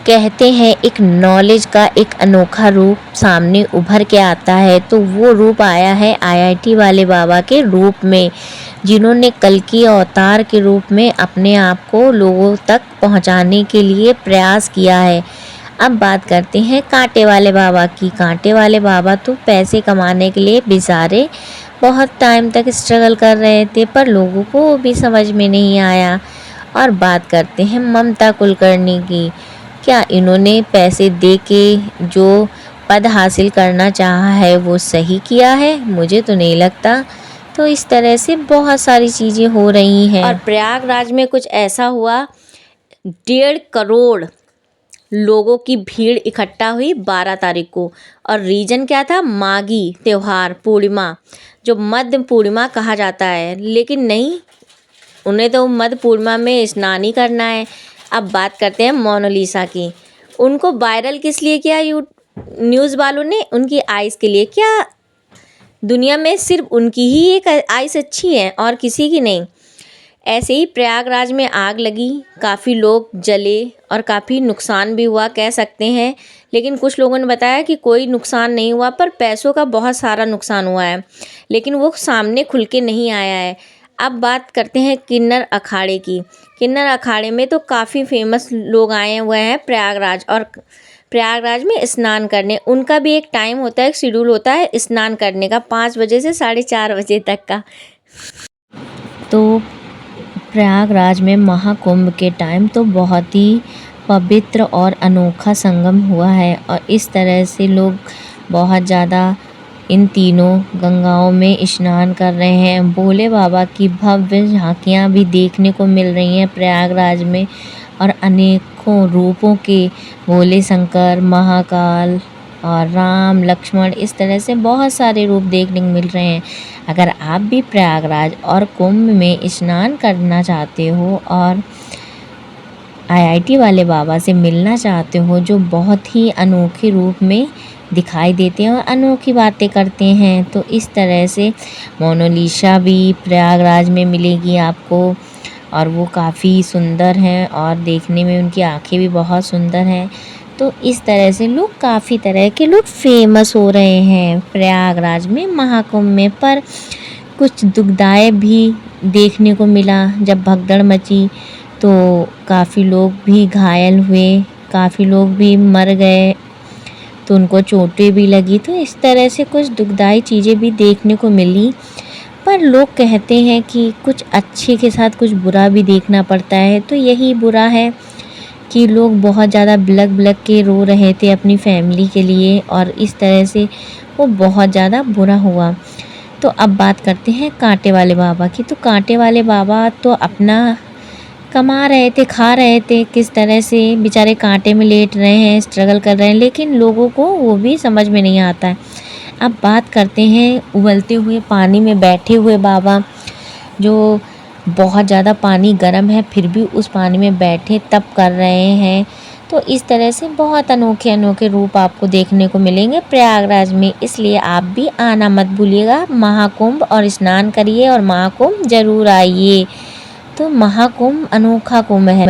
कहते हैं एक नॉलेज का एक अनोखा रूप सामने उभर के आता है, तो वो रूप आया है आईआईटी वाले बाबा के रूप में, जिन्होंने कल की अवतार के रूप में अपने आप को लोगों तक पहुंचाने के लिए प्रयास किया है। अब बात करते हैं कांटे वाले बाबा की। कांटे वाले बाबा तो पैसे कमाने के लिए बेचारे बहुत टाइम तक स्ट्रगल कर रहे थे, पर लोगों को वो भी समझ में नहीं आया। और बात करते हैं ममता कुलकर्णी की। क्या इन्होंने पैसे दे के जो पद हासिल करना चाहा है वो सही किया है? मुझे तो नहीं लगता। तो इस तरह से बहुत सारी चीज़ें हो रही हैं और प्रयागराज में कुछ ऐसा हुआ, 1.5 करोड़ लोगों की भीड़ इकट्ठा हुई 12 तारीख को। और रीजन क्या था? माघी त्यौहार पूर्णिमा, जो मध्य पूर्णिमा कहा जाता है। लेकिन नहीं, उन्हें तो मध्य पूर्णिमा में स्नान ही करना है। अब बात करते हैं मोनालिसा की। उनको वायरल किस लिए किया न्यूज़ वालों ने? उनकी आइज़ के लिए। क्या दुनिया में सिर्फ उनकी ही एक आइज़ अच्छी है और किसी की नहीं? ऐसे ही प्रयागराज में आग लगी, काफ़ी लोग जले और काफ़ी नुकसान भी हुआ कह सकते हैं। लेकिन कुछ लोगों ने बताया कि कोई नुकसान नहीं हुआ, पर पैसों का बहुत सारा नुकसान हुआ है, लेकिन वो सामने खुल के नहीं आया है। अब बात करते हैं किन्नर अखाड़े की। किन्नर अखाड़े में तो काफ़ी फेमस लोग आए हुए हैं प्रयागराज, और प्रयागराज में स्नान करने। उनका भी एक टाइम होता है, एक शेड्यूल होता है स्नान करने का, 5 बजे से 4:30 बजे तक का। तो प्रयागराज में महाकुंभ के टाइम तो बहुत ही पवित्र और अनोखा संगम हुआ है, और इस तरह से लोग बहुत ज़्यादा इन तीनों गंगाओं में स्नान कर रहे हैं। भोले बाबा की भव्य झांकियाँ भी देखने को मिल रही हैं प्रयागराज में, और अनेकों रूपों के भोले शंकर, महाकाल और राम लक्ष्मण, इस तरह से बहुत सारे रूप देखने को मिल रहे हैं। अगर आप भी प्रयागराज और कुंभ में स्नान करना चाहते हो और आईआईटी वाले बाबा से मिलना चाहते हो, जो बहुत ही अनोखे रूप में दिखाई देते हैं और अनोखी बातें करते हैं, तो इस तरह से मोनालिसा भी प्रयागराज में मिलेगी आपको। और वो काफ़ी सुंदर हैं और देखने में उनकी आँखें भी बहुत सुंदर हैं। तो इस तरह से लोग, काफ़ी तरह के लोग फेमस हो रहे हैं प्रयागराज में महाकुंभ में। पर कुछ दुखदायक भी देखने को मिला। जब भगदड़ मची तो काफ़ी लोग भी घायल हुए, काफ़ी लोग भी मर गए, तो उनको चोटें भी लगी। तो इस तरह से कुछ दुखदाई चीज़ें भी देखने को मिली। पर लोग कहते हैं कि कुछ अच्छे के साथ कुछ बुरा भी देखना पड़ता है, तो यही बुरा है कि लोग बहुत ज़्यादा बिलख बिलख के रो रहे थे अपनी फैमिली के लिए, और इस तरह से वो बहुत ज़्यादा बुरा हुआ। तो अब बात करते हैं कांटे वाले बाबा की। तो कांटे वाले बाबा तो अपना कमा रहे थे, खा रहे थे, किस तरह से बेचारे कांटे में लेट रहे हैं, स्ट्रगल कर रहे हैं, लेकिन लोगों को वो भी समझ में नहीं आता है। अब बात करते हैं उबलते हुए पानी में बैठे हुए बाबा, जो बहुत ज़्यादा पानी गर्म है फिर भी उस पानी में बैठे तप कर रहे हैं। तो इस तरह से बहुत अनोखे अनोखे रूप आपको देखने को मिलेंगे प्रयागराज में। इसलिए आप भी आना मत भूलिएगा महाकुंभ, और स्नान करिए और महाकुंभ ज़रूर आइए। तो महाकुंभ अनोखा कुंभ है।